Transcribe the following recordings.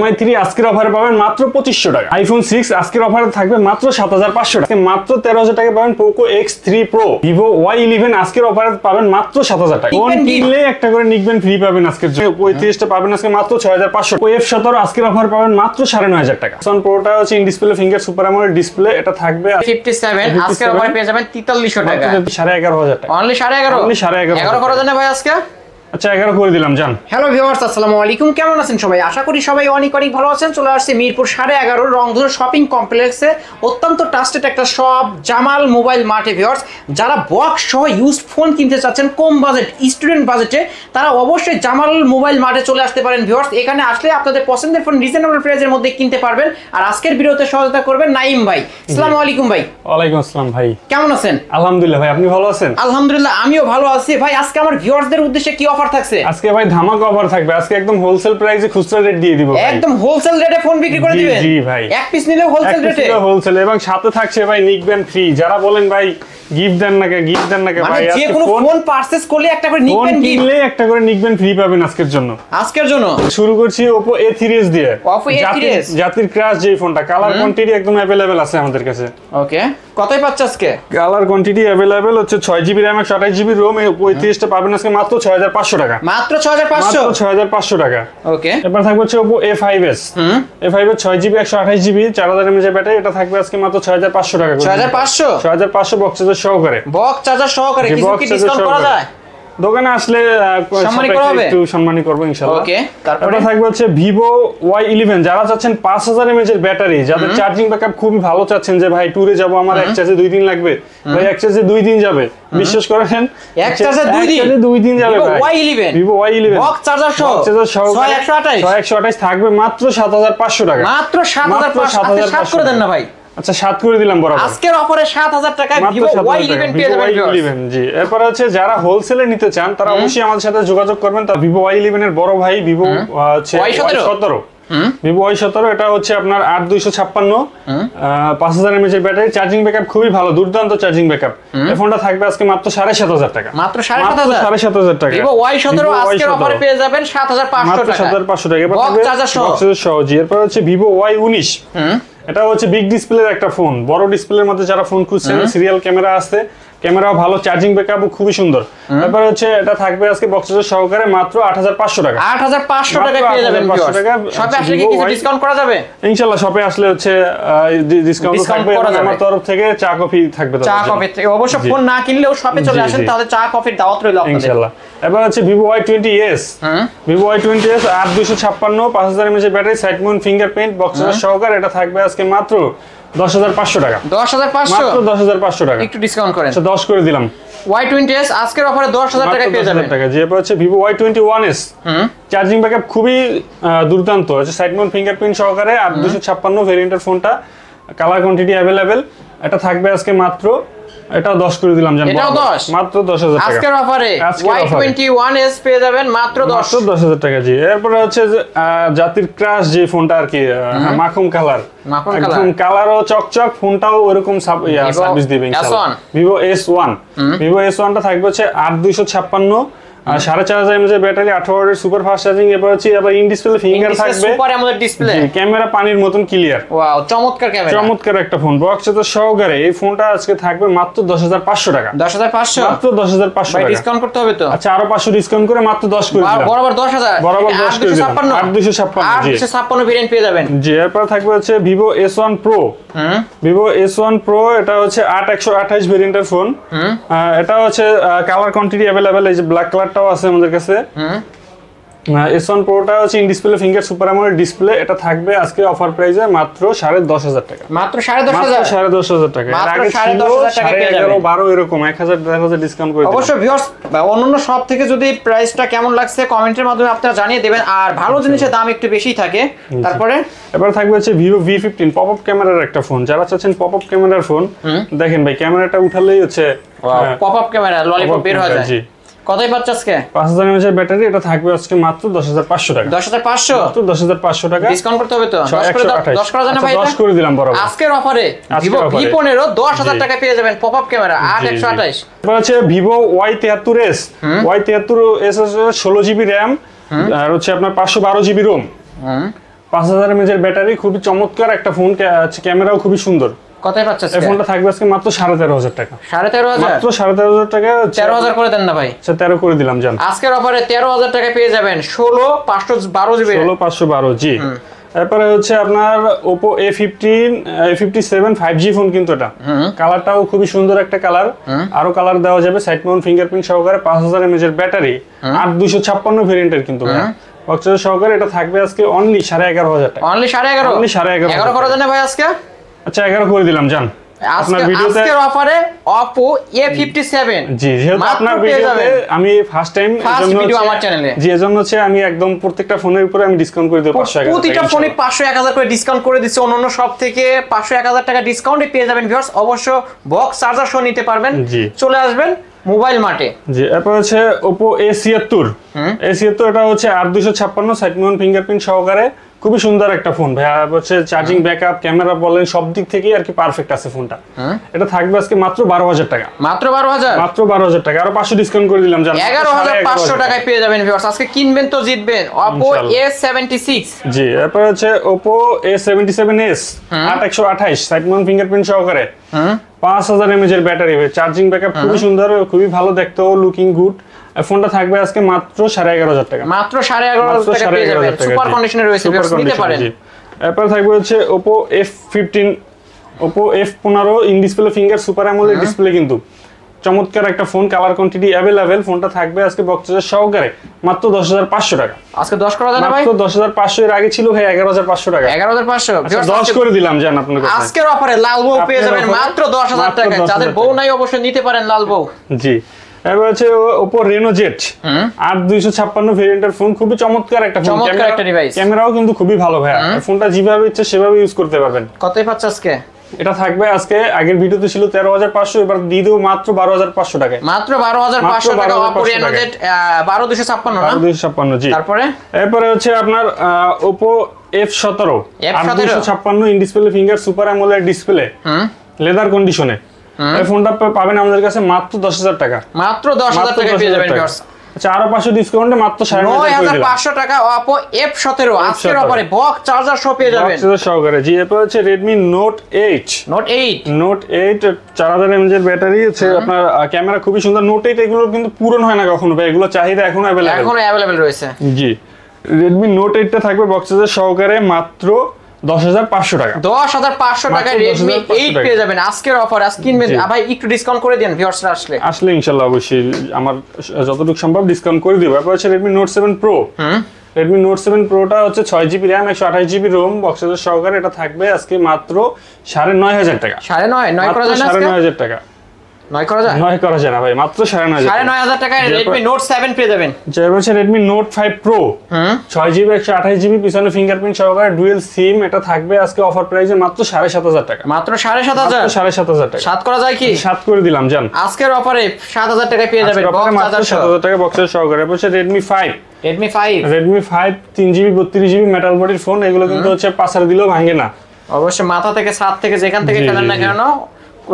MI3 আজকের অফারে পাবেন মাত্র 2500 টাকা। আইফোন 6 আজকের অফারে থাকবে মাত্র 7500 টাকা। মাত্র 13000 টাকা পাবেন Poco X3 Pro। Vivo Y11 আজকের অফারে পাবেন মাত্র 7000 টাকা। ফোন কিনলে একটা করে নিকবেন ফ্রি পাবেন আজকের জন্য। 35 টা পাবেন আজকে মাত্র 6500। F17 আজকের অফার পাবেন মাত্র 9500 টাকা। Samsung Proটা হচ্ছে in display finger super AMOLED display, এটা থাকবে 57 আজকের অফারে পেয়ে যাবেন 4300 টাকা। 11500 টাকা। অনলি 11.5 11 করা যায় না ভাই আজকে? আচ্ছা 11 করে দিলাম জান। হ্যালো ভিউয়ার্স, আসসালামু আলাইকুম, কেমন আছেন সবাই? আশা করি সবাই অনেক ভালো আছেন। চলে আসছে মিরপুর 11.5 রংধনু শপিং কমপ্লেক্সে অত্যন্ত ট্রাস্টেড একটা শপ, জামাল মোবাইল মার্টে। ভিউয়ার্স, যারা বক্স সহ ইউজড ফোন কিনতে চাচ্ছেন কম বাজেট, স্টুডেন্ট বাজেটে, তারা অবশ্যই জামাল মোবাইল মার্টে চলে আসতে পারেন। ভিউয়ার্স, এখানে আসলে আপনাদের পছন্দের ফোন রিজনেবল প্রাইসের মধ্যে কিনতে পারবেন। আর আজকের ভিডিওতে সহায়তা করবেন নাইম ভাই। আসসালামু আলাইকুম ভাই। ওয়ালাইকুম আসসালাম ভাই, কেমন আছেন? আলহামদুলিল্লাহ ভাই, আপনি ভালো আছেন? আলহামদুলিল্লাহ, আমিও ভালো আছি ভাই। আজকে আমার ভিউয়ার্সদের উদ্দেশ্যে কি অফার থাকছে? আজকে ভাই ধামাকা অফার থাকবে। আজকে একদম হোলসেল প্রাইসে খুচরা রেট দিয়ে দিব ভাই। একদম হোলসেল রেটে ফোন বিক্রি করে দিবেন? জি ভাই, এক পিস নিলেও হোলসেল রেটে? হোলসেল, এবং সাথে থাকছে ভাই নিকবেন ফ্রি। যারা বলেন ভাই গিফট দেন না কে, গিফট দেন না কে, ভাই যে কোনো ফোন পারচেজ করলে একটা করে নিকবেন গিফট, কিনলে একটা করে নিকবেন ফ্রি পাবেন আজকের জন্য। আজকের জন্য শুরু করছি Oppo A3s দিয়ে। Oppo A3s জাতির ক্রাশ যে ফোনটা, কালার কোয়ান্টিটি একদম अवेलेबल আছে আমাদের কাছে। ওকে, কতই পাচ্ছে আজকে? কালার কোয়ান্টিটি अवेलेबल হচ্ছে 6GB RAM 128GB ROM। A3s টা পাবেন আজকে মাত্র 6500 টাকা। মাত্র 6500? মাত্র 6500 টাকা। ওকে, এবার থাকবে হচ্ছে Oppo A5s। A5s 6GB 128GB 4000 mAh battery, এটা থাকবে আজকে মাত্র 6500 টাকা। 6500 বক্স চার্জার সহকারে। বক্স চার্জার সহকারে কিছু কি ডিসকাউন্ট করা যায়? দোকানে আসলে একটু সম্মানী করব ইনশাআল্লাহ। ওকে, তারপরে থাকবে হচ্ছে Vivo Y11। যারা চাচ্ছেন 5000 mAh এর ব্যাটারি, যাদের চার্জিং ব্যাকআপ খুবই ভালো, চাচ্ছেন যে ভাই ট্যুরে যাব, আমার এক চার্জে 2 দিন লাগবে, ভাই এক চার্জে 2 দিন যাবে, বিশ্বাস করেন এক চার্জে 2 দিন যাবে ভাই। Vivo Y11 বক্স চার্জার সহ 128 থাকবে মাত্র 7500 টাকা। মাত্র 7500 7 করে দেন না ভাই। আচ্ছা 7 করে দিলাম বরাবর। আজকের অফারে 7000 টাকায় Vivo Y11 পেয়ে যাবেন। জি, এরপর হচ্ছে যারা হোলসেলে নিতে চান তারা অবশ্যই আমাদের সাথে যোগাযোগ করবেন। তা Vivo Y11 এর বড় ভাই Vivo হচ্ছে Y17। Vivo Y17 এটা হচ্ছে আপনার 8256 5000 mAh এর ব্যাটারি, চার্জিং ব্যাকআপ খুবই ভালো, দুর্দান্ত চার্জিং ব্যাকআপ। এই ফোনটা থাকবে আজকে মাত্র 7500 টাকা। মাত্র 7500 টাকা। Vivo Y17 আজকের অফারে পেয়ে যাবেন 7500 টাকা। 7500 টাকা। এবার বক্স চার্জার সহ। জি, এরপর হচ্ছে Vivo Y19। এটা হচ্ছে বিগ ডিসপ্লের একটা ফোন, বড় ডিসপ্লের মধ্যে যারা ফোন খুঁজছেন, সিরিয়াল ক্যামেরা আছে, ক্যামেরাও ভালো, চার্জিং ব্যাকআপও খুবই সুন্দর। তারপর হচ্ছে এটা থাকবে আজকে বক্স চার্জার সহকারে মাত্র 8500 টাকা। 8500 টাকা পেয়ে যাবেন। শপে আসলে কি কিছু ডিসকাউন্ট করা যাবে? ইনশাআল্লাহ শপে আসলে হচ্ছে ডিসকাউন্ট থাকবে, আমার তরফ থেকে চা কফি থাকবে। চা কফি থেকে অবশ্য ফোন না কিনলেও শপে চলে আসেন, তাহলে চা কফির দাওয়াত রইল আপনাদের ইনশাআল্লাহ। এবার হচ্ছে Vivo Y20s। Vivo Y20s 8256 5000 mAh battery, side Mount fingerprint, box charger সহকারে, এটা থাকবে আজকে মাত্র 10500 টাকা। 10500? মাত্র 10500 টাকা। একটু ডিসকাউন্ট করেন। আচ্ছা 10 করে দিলাম। Y20s আজকের অফারে 10000 টাকা পেয়ে যাবেন। যে এবার হচ্ছে Vivo Y21s। চার্জিং ব্যাকআপ খুবই দুর্দান্ত, হচ্ছে সাইড মাউন্ট ফিঙ্গারপ্রিন্ট সহকারে 8256 ভেরিয়েন্টের ফোনটা, কালার কোয়ান্টিটি अवेलेबल, এটা থাকবে আজকে মাত্র, এটাও 10 করে দিলাম জান। এটাও 10? মাত্র 10000 টাকা আজকের অফারে Y21s পেয়ে যাবেন মাত্র 10000 টাকা। জি, এরপর হচ্ছে জাতির ক্রাশ যে ফোনটা আর কি, মাখন কালার, একদম কালারও চকচক, ফোনটাও ওরকম সার্ভিস দিবে ইনশাআল্লাহ। Vivo S1। Vivo S1 টা থাকবে হচ্ছে 8256 4500 mAh ব্যাটারি, 18 ওয়াটের সুপার ফাস্ট চার্জিং। এবার হচ্ছে ইন ডিসপ্লে ফিঙ্গার থাকবে, সুপার অ্যামোলেড ডিসপ্লে, ক্যামেরা পানির মতন ক্লিয়ার। ওয়াও, চমৎকার ক্যামেরা, চমৎকার একটা ফোন, বক্স চার্জার সহকারে। এই ফোনটা আজকে থাকবে মাত্র 10500 টাকা। 10500? মাত্র 10500 টাকা। ডিসকাউন্ট করতে হবে তো? আচ্ছা আরো 500 ডিসকাউন্ট করে মাত্র 10 করে দিলাম। বরাবর 10000, বরাবর 10 করে দিলাম। 8256 ভেরিয়েন্ট পেয়ে যাবেন। জি, এরপর থাকবে হচ্ছে Vivo S1 Pro। Vivo S1 Pro এটা হচ্ছে 8128 ভেরিয়েন্টের ফোন। এটা হচ্ছে কালার কোয়ান্টিটি अवेलेबल, এই যে ব্ল্যাক কালারটাও আছে আমাদের কাছে। S1 Proটা হচ্ছে in display finger super AMOLED display, এটা থাকবে আজকে অফার প্রাইসে মাত্র 10500 টাকা। মাত্র 10500? 10500 টাকা। আগে 10500 টাকা পেয়ে যাবেন। 12 এরকম 1000 1000 ডিসকাউন্ট করে দিলাম। অবশ্যই ভিউয়ার্স, অন্যান্য শপ থেকে যদি প্রাইসটা কেমন লাগছে কমেন্টের মাধ্যমে আপনারা জানিয়ে দেবেন। আর ভালো জিনিসের দাম একটু বেশি থাকে। তারপরে এবার থাকবে হচ্ছে Vivo V15 পপআপ ক্যামেরার একটা ফোন। যারা চাচ্ছেন পপআপ ক্যামেরার ফোন, দেখেন ভাই ক্যামেরাটা উঠালেই হচ্ছে পপআপ ক্যামেরা ললিপপ বের হয়ে যায়। জি, কতই পাচ্ছে আজকে? 5000 mAh ব্যাটারি, এটা থাকবে আজকে মাত্র 10500 টাকা। 10500? মাত্র 10500 টাকা। ডিসকাউন্ট করতে হবে তো? 10 করা যায় না ভাই? 10 করে দিলাম বরাবর। আজকের অফারে Vivo V15 10000 টাকা পেয়ে যাবেন পপআপ ক্যামেরা 8128। এবার হচ্ছে Vivo Y73s। Y73s হচ্ছে 16GB RAM আর হচ্ছে আপনার 512GB ROM। 5000 mAh এর ব্যাটারি, খুবই চমৎকার একটা ফোন, ক্যামেরাও খুবই সুন্দর। কতই পাচ্ছেন এই ফোনটা থাকবে আজকে মাত্র 13500 টাকা। 13500 মাত্র 13500 টাকা। 13000 করে দেন না ভাই। আচ্ছা 13 করে দিলাম জান। আজকের অফারে 13000 টাকা পেয়ে যাবেন 16512 জিবি। 16512 জি। তারপরে হচ্ছে আপনার Oppo A57 5G ফোন, কিন্তু এটা কালারটাও খুবই সুন্দর একটা কালার। আরো কালার দেওয়া যাবে, সাইড মাউন্ট ফিঙ্গারপ্রিন্ট সহকারে, 5000 mAh এর ব্যাটারি, 8256 ভেরিয়েন্টের কিন্তু বক্সের সহকারে। এটা থাকবে আজকে অনলি 11500 টাকা। অনলি 11.5? অনলি 11.5 11 করে দেন ভাই আজকে। আচ্ছা 11 করে দিলাম জান। আপনার ভিডিওতে আজকের অফারে Oppo A57 জি, যেহেতু আপনার ভিডিওতে আমি ফার্স্ট টাইম ভিডিও আমার চ্যানেলে, জি এজন্য হচ্ছে আমি একদম প্রত্যেকটা ফোনের উপরে আমি ডিসকাউন্ট করে দেব 500 টাকা। প্রতিটা ফোনে 500 1000 করে ডিসকাউন্ট করে দিচ্ছে। অন্যান্য সব থেকে 500 1000 টাকা ডিসকাউন্টে পেয়ে যাবেন ভিউয়ার্স। অবশ্য বক্স চার্জার সহ নিতে পারবেন। চলে আসবেন মোবাইল মার্টে। জি, এরপর হচ্ছে Oppo A76। A76 এটা হচ্ছে 8256 সাইড মাউন্ট ফিঙ্গারপ্রিন্ট সহকারে, খুবই সুন্দর একটা ফোন ভাইয়া। হচ্ছে চার্জিং ব্যাকআপ, ক্যামেরা বলেন, সব দিক থেকেই আর কি পারফেক্ট আছে ফোনটা। এটা থাকবে আজকে মাত্র 12000 টাকা। মাত্র 12000? মাত্র 12000 টাকা। আরো 500 ডিসকাউন্ট করে দিলাম জান। 11500 টাকায় পেয়ে যাবেন ভিউয়ার্স। আজকে কিনবেন তো জিতবেন। Oppo A76। জি, এরপর হচ্ছে Oppo A77s 8128 side Mount fingerprint সহকারে, 5000 mAh এর ব্যাটারি, চার্জিং ব্যাকআপ খুবই সুন্দর, খুবই ভালো দেখতেও, লুকিং গুড। ফোনটা থাকবে আজকে মাত্র 11500 টাকা। মাত্র 11500 টাকা পেয়ে যাবেন। সুপার কন্ডিশনে রয়েছে, নিতে পারেন। এরপর থাকবে হচ্ছে Oppo F15, Oppo F15 in display finger super AMOLED display, কিন্তু চমৎকার একটা ফোন, কালার কোয়ান্টিটি अवेलेबल। ফোনটা থাকবে আজকে বক্সের সহকারে মাত্র 10500 টাকা। আজকে 10 করা যায় না ভাই? মাত্র 10500, এর আগে ছিল ভাই 11500 টাকা। 11500 ভিউয়ার্স 10 করে দিলাম জান আপনার কাছে। আজকের অফারে লাল বউ পেয়ে যাবেন মাত্র 10000 টাকা। যাদের বউ নাই অবশ্যই নিতে পারেন লাল বউ। জি, এবার হচ্ছে Oppo Reno Z 8256 ভেরিয়েন্টের ফোন, খুবই চমৎকার একটা ফোন, চমৎকার একটা ডিভাইস। ক্যামেরাও কিন্তু খুবই ভালো ভাইয়া। ফোনটা যেভাবে ইচ্ছে সেভাবে ইউজ করতে পারবেন। কতই পাচ্ছ আজকে? এটা থাকবে আজকে, আগের ভিডিওতে ছিল 13500, এবার দিয়ে দেব মাত্র 12500 টাকায়। মাত্র 12500 টাকা Oppo Reno Z 12256 না? 12256 জি। তারপরে এরপরে হচ্ছে আপনার Oppo F17 8256 in display finger super AMOLED display, leather কন্ডিশনে। এই ফোনটা পাবেন আমাদের কাছে মাত্র 10000 টাকা। মাত্র 10000 টাকা পেয়ে যাবেন ভিউয়ার্স। আচ্ছা আরো 500 ডিসকাউন্টে মাত্র 9500 টাকা Oppo F17 আজকের অফারে বক্স চার্জার সহ পেয়ে যাবেন। চার্জার সহকারে জি। এরপর হচ্ছে Redmi Note 8 Note 8 4000 mAh এর ব্যাটারি আছে। আপনার ক্যামেরা খুবই সুন্দর। Note 8 এগুলো কিন্তু পূরণ হয় না কখনো ভাই, এগুলো চাহিদা এখনো अवेलेबल রয়েছে। জি, Redmi Note 8 টা থাকবে বক্স চার্জার সহকারে মাত্র 10500 টাকা। 10500 টাকায় Redmi 8 পেয়ে যাবেন আজকের অফার। আজ কিনবেন ভাই একটু ডিসকাউন্ট করে দেন ভিউয়ার্সরা আসলে ইনশাআল্লাহ অবশ্যই আমার যতটুকু সম্ভব ডিসকাউন্ট করে দিব। এরপর হচ্ছে Redmi Note 7 Pro। Redmi Note 7 Pro টা হচ্ছে 6GB RAM 128GB ROM বক্সের সহকারে। এটা থাকবে আজকে মাত্র 9500 টাকা। 9.5 করা যায় না? 9500 টাকা। 9 করা যায়? 9 করা যায় না ভাই, মাত্র 9500 টাকায় Redmi Note 7 পেয়ে যাবেন। যে হচ্ছে Redmi Note 5 Pro 6GB 128GB পিছনে ফিঙ্গারপ্রিন্ট সহকারে ডুয়াল সিম। এটা থাকবে আজকে অফার প্রাইসে মাত্র 7500 টাকা। মাত্র 7500? 7500 টাকা। 7 করা যায় কি? 7 করে দিলাম জান। আজকের অফারে 7000 টাকায় পেয়ে যাবেন বক্স চার্জার সহ। 7000 টাকা বক্সের সহকারে। হচ্ছে Redmi 5 3GB 32GB মেটাল বডির ফোন। এগুলো কিন্তু হচ্ছে পাসার দিলেও ভাঙে না। অবশ্যই মাথা থেকে ছাদ থেকে যেখান থেকে ফেলেন না কেন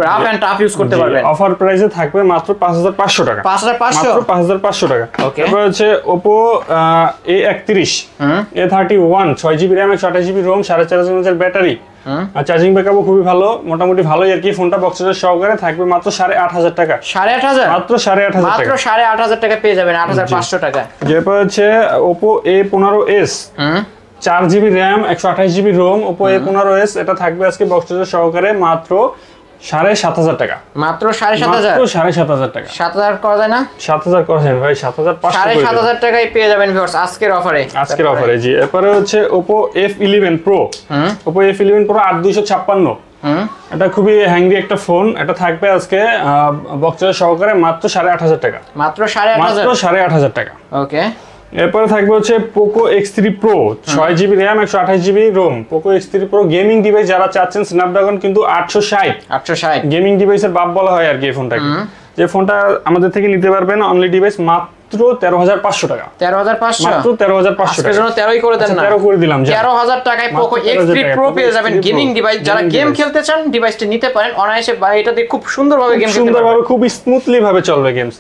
রাফ এন্ড টাফ ইউজ করতে পারবেন। অফার প্রাইসে থাকবে মাত্র 5500 টাকা। 5500? মাত্র 5500 টাকা। ওকে। তারপর হচ্ছে Oppo A31 A31 6GB RAM 128GB ROM 4500 mAh এর ব্যাটারি, আর চার্জিং ব্যাকআপও খুবই ভালো, মোটামুটি ভালোই আর কি। ফোনটা বক্সের সহকারে থাকবে মাত্র 8500 টাকা। 8500? মাত্র 8500 টাকা। মাত্র 8500 টাকা পেয়ে যাবেন 8500 টাকা। এরপর হচ্ছে Oppo A15s 4GB RAM 128GB ROM Oppo A15s। এটা থাকবে আজকে বক্সের সহকারে মাত্র 7500 টাকা। মাত্র 7500? মাত্র 7500 টাকা। 7000 করা যায় না? 7000 করা যায় ভাই, 7500 করে 7500 টাকায় পেয়ে যাবেন ভিউয়ার্স আজকের অফারে। জি। এরপরে হচ্ছে Oppo F11 Pro Oppo F11 Pro 8256। এটা খুবই হ্যাংরি একটা ফোন। এটা থাকবে আজকে বক্সের সহকারে মাত্র 8500 টাকা। মাত্র 8500 টাকা। ওকে। এরপরে থাকবে হচ্ছে Poco X3 Pro 6GB RAM 128GB ROM Poco X3 Pro gaming device যারা চাচ্ছেন, স্ন্যাপড্রাগন কিন্তু 860 গেমিং ডিভাইসের বাপ বলা হয় আর কি এই ফোনটাকে। যে ফোনটা আমাদের থেকে নিতে পারবেন অনলি ডিভাইস মাত্র 13500 টাকা। 13500? মাত্র 13500 টাকা। আজকের জন্য 13ই করে দেন না? 13 করে দিলাম। 13000 টাকায় Poco X3 Pro পেয়ে যাবেন গেমিং ডিভাইস। যারা গেম খেলতে চান ডিভাইসটি নিতে পারেন অনায়াসে। এটাতে খুব সুন্দরভাবে গেম খেলতে পারবেন, খুব স্মুথলি ভাবে চলবে গেমস।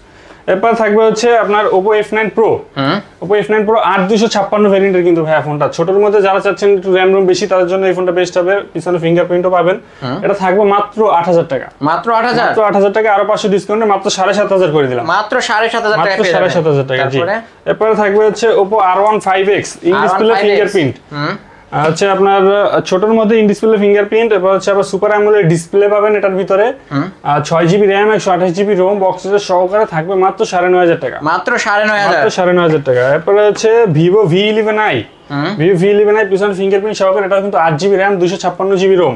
এরপর থাকবে হচ্ছে আপনার Oppo F9 Pro। Oppo F9 Pro 8256 ভেরিয়েন্টের কিন্তু ভাই ফোনটা। ছোটর মধ্যে যারা চাচ্ছেন একটু RAM ROM বেশি তাদের জন্য এই ফোনটা বেস্ট হবে। পিছনে ফিঙ্গারপ্রিন্টও পাবেন। এটা থাকবে মাত্র 8000 টাকা। মাত্র 8000? মাত্র 8000 টাকা, আরো 500 ডিসকাউন্টে মাত্র 7500 করে দিলাম। মাত্র 7500 টাকা মাত্র পেয়ে যাবেন। 7500 টাকা জি। এরপর থাকবে হচ্ছে Oppo R1 5X in display fingerprint. হচ্ছে আপনার ছোটর মধ্যে ইন ডিসপ্লে ফিঙ্গারপ্রিন্ট, এরপর হচ্ছে আবার সুপার অ্যামোলেড ডিসপ্লে পাবেন এটার ভিতরে। 6GB RAM 128GB ROM বক্সের সহকারে থাকবে মাত্র 9500 টাকা। মাত্র 9500? মাত্র 9500 টাকা। এরপর হচ্ছে Vivo V11i। Vivo V11i পিছনে ফিঙ্গারপ্রিন্ট সহকারে, এটা কিন্তু 8GB RAM 256GB ROM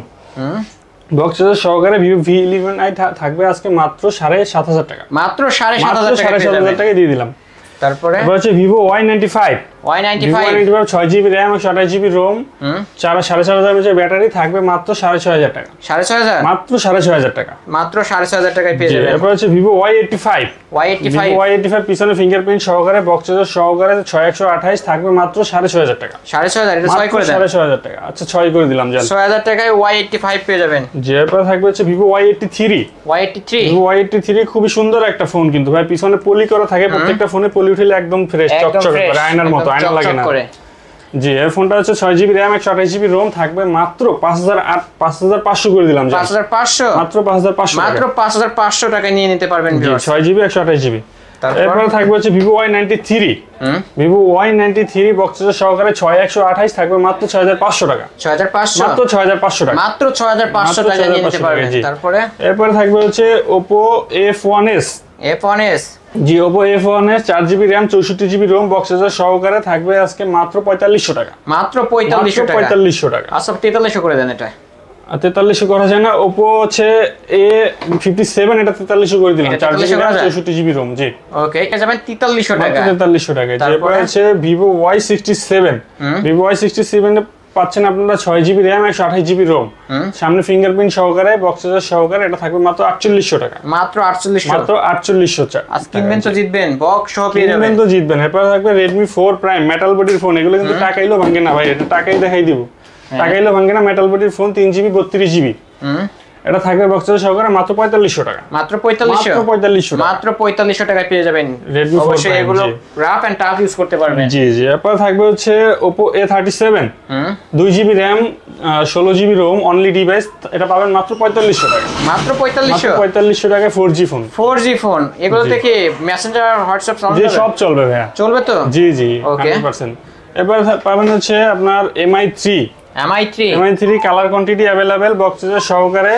বক্সের সহকারে Vivo V11i থাকবে আজকে মাত্র 7500 টাকা। মাত্র 7500 টাকা দিয়ে দিলাম। তারপরে হচ্ছে Vivo Y95। Vivo Y95 6GB RAM 128GB ROM 4500 mAh battery থাকবে মাত্র 6500 টাকা। 6500? মাত্র 6500 টাকা। মাত্র 6500 টাকায় পেয়ে যাবেন। এরপর হচ্ছে Vivo Y85। Vivo Y85 পিছনে ফিঙ্গারপ্রিন্ট সহকারে বক্সের সহকারে 6128 থাকবে মাত্র 6500 টাকা। 6500? এটা 6 করে দেন। 6500 টাকা। আচ্ছা 6 করে দিলাম জান। 6000 টাকায় Y85 পেয়ে যাবেন। যে এরপর থাকবে হচ্ছে Vivo Y83। Vivo Y83 খুবই সুন্দর একটা ফোন কিন্তু ভাই, পিছনে পলি করা থাকে, প্রত্যেকটা ফোনে পলি উঠলে একদম ফ্রেশ চকচক করে, আয়নার মতো, আয়না লাগে না। জি এই ফোনটা হচ্ছে 6GB RAM 128GB ROM থাকবে মাত্র 5500 করে দিলাম। 5500? মাত্র 5500 মাত্র 5500 টাকায় নিয়ে নিতে পারবেন ভিউয়ার্স। 6GB 128GB। এরপর থাকবে হচ্ছে Vivo Y93। Vivo Y93 বক্সের সহকারে 6128 থাকবে মাত্র 6500 টাকা। 6500? মাত্র 6500 টাকা। মাত্র 6500 টাকা নিয়ে নিতে পারবেন। তারপরে এরপর থাকবে হচ্ছে Oppo F1s। F1s? জি Oppo F1s 4GB RAM 64GB ROM বক্সের সহকারে থাকবে আজকে মাত্র 4500 টাকা। মাত্র 4500 টাকা? 4500 টাকা। আচ্ছা 4300 করে দেন এটা। 4300 করা যায় না। Oppo হচ্ছে A57 এটা 4300 করে দিলাম। 4GB RAM 64GB ROM জি। ওকে এটা যাবেন 4300 টাকা। 4300 টাকা। এরপর হচ্ছে Vivo Y67। Vivo Y67 এ পাচ্ছেন আপনারা 6GB RAM 128GB ROM সামনে ফিঙ্গারপ্রিন্ট সহকারে বক্সের সহকারে, এটা থাকবে মাত্র 4800 টাকা। মাত্র 4800? মাত্র 4800 টাকা। আজ কিনবেন তো জিতবেন, বক্স সহ পেয়ে যাবেন। কিনবেন তো জিতবেন। এরপর থাকবে Redmi 4 Prime মেটাল বডির ফোন, এগুলো কিন্তু টাকাইলো ভাঙে না ভাই, এটা টাকাই দেখাই দিব। টাকাইলো ভাঙে না, মেটাল বডির ফোন 3GB 32GB। এটা থাকবে বক্সের সহকারে মাত্র 4500 টাকা। মাত্র 4500? মাত্র 4500 টাকায় পেয়ে যাবেন। Redmi 4 অবশ্যই এগুলো রাফ এন্ড টাফ ইউজ করতে পারবেন। জি জি। এরপর থাকবে হচ্ছে Oppo A37 2GB RAM 16GB ROM only device, এটা পাবেন মাত্র 4500 টাকা। মাত্র 4500? 4500 টাকায় 4G ফোন। 4G ফোন এগুলোতে কি মেসেঞ্জার হোয়াটসঅ্যাপ চলবে? জি সব চলবে ভাইয়া। চলবে তো? জি জি 100%। এবার পাবেন হচ্ছে আপনার MI3 কালার কোয়ান্টিটি अवेलेबल বক্সের সহকারে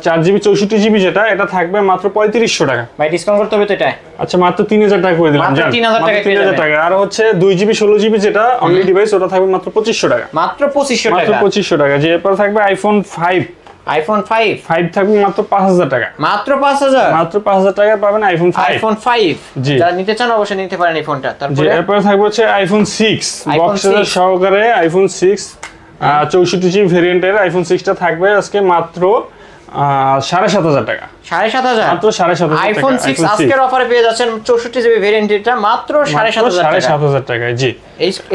4GB 64GB যেটা, এটা থাকবে মাত্র 3500 টাকা। ভাই ডিসকাউন্ট করতে হবে তো এটা? আচ্ছা মাত্র 3000 টাকা করে দিলাম। মাত্র 3000 টাকা পেয়ে যাবেন। 3000 টাকা। আর হচ্ছে 2GB 16GB যেটা অনলি ডিভাইস, ওটা থাকবে মাত্র 2500 টাকা। মাত্র 2500 টাকা? মাত্র 2500 টাকা। যে এরপর থাকবে iPhone 5 থাকবে মাত্র 5000 টাকা। মাত্র 5000? মাত্র 5000 টাকা পাবেন iPhone 5। জি যারা নিতে চান অবশ্যই নিতে পারেন এই ফোনটা। তারপরে এরপর থাকবে হচ্ছে iPhone 6 বক্সের সহকারে iPhone 6 64GB ভেরিয়েন্টের iPhone 6 টা থাকবে আজকে মাত্র 7500 টাকা। 7500? মাত্র 7500 টাকা। iPhone 6 আজকের অফারে পেয়ে যাচ্ছেন 64GB ভেরিয়েন্টটা মাত্র 7500 টাকায়। জি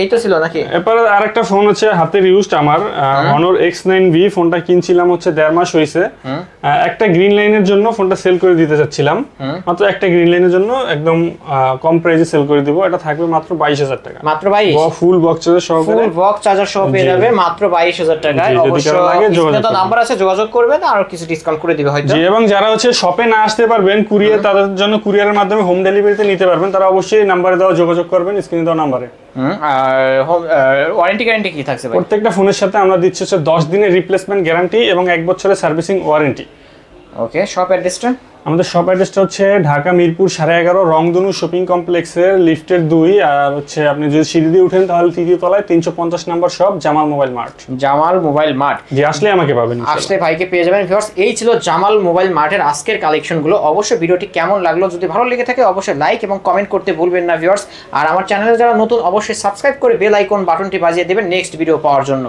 এই তো ছিল নাকি? এরপর আরেকটা ফোন হচ্ছে হাতের ইউজড আমার Honor X9V ফোনটা কিনছিলাম হচ্ছে 1.5 মাস হইছে। একটা গ্রিন লাইনের জন্য ফোনটা সেল করে দিতে চাচ্ছিলাম, মাত্র একটা গ্রিন লাইনের জন্য একদম কম প্রাইসে সেল করে দিব। এটা থাকবে মাত্র 22000 টাকা। মাত্র 22? ফুল বক্স চার্জার সহকারে, ফুল বক্স চার্জার সহ পেয়ে যাবে মাত্র 22000 টাকায়। অবশ্যই স্ক্রিনে নাম্বার আছে, যোগাযোগ করবেন, আর কিছু ডিসকাউন্ট করে দিবে হয়তো। জি এবং যারা হচ্ছে শপে না আসতে পারবেন কুরিয়ার, তাদের জন্য কুরিয়ারের মাধ্যমে হোম ডেলিভারিতে নিতে পারবেন, তারা অবশ্যই নাম্বারে দেওয়া যোগাযোগ করবেন, স্ক্রিনে দেওয়া নাম্বারে। আর ওয়ারেন্টি গ্যারান্টি কি থাকছে ভাই? প্রত্যেকটা ফোনের সাথে আমরা দিচ্ছি হচ্ছে 10 দিনের রিপ্লেসমেন্ট গ্যারান্টি এবং 1 বছরের সার্ভিসিং ওয়ারেন্টি। ওকে শপ অ্যাড্রেসটা? আমাদের শপ অ্যাড্রেসটা হচ্ছে ঢাকা মিরপুর 11.5 রংধনু শপিং কমপ্লেক্সের লিফটের 2, আর হচ্ছে আপনি যদি সিঁড়ি দিয়ে উঠেন তাহলে তৃতীয় তলায় 350 নম্বর shop Jamal mobile mart. Jamal mobile mart. জি আসলে আমাকে পাবেন, আসলে ভাইকে পেয়ে যাবেন। ভিউয়ার্স এই ছিল জামাল মোবাইল মার্টের আজকের কালেকশনগুলো। অবশ্যই ভিডিওটি কেমন লাগলো, যদি ভালো লেগে থাকে অবশ্যই লাইক এবং কমেন্ট করতে ভুলবেন না ভিউয়ার্স। আর আমার চ্যানেলে যারা নতুন অবশ্যই সাবস্ক্রাইব করে বেল আইকন বাটনটি বাজিয়ে দেবেন নেক্সট ভিডিও পাওয়ার জন্য।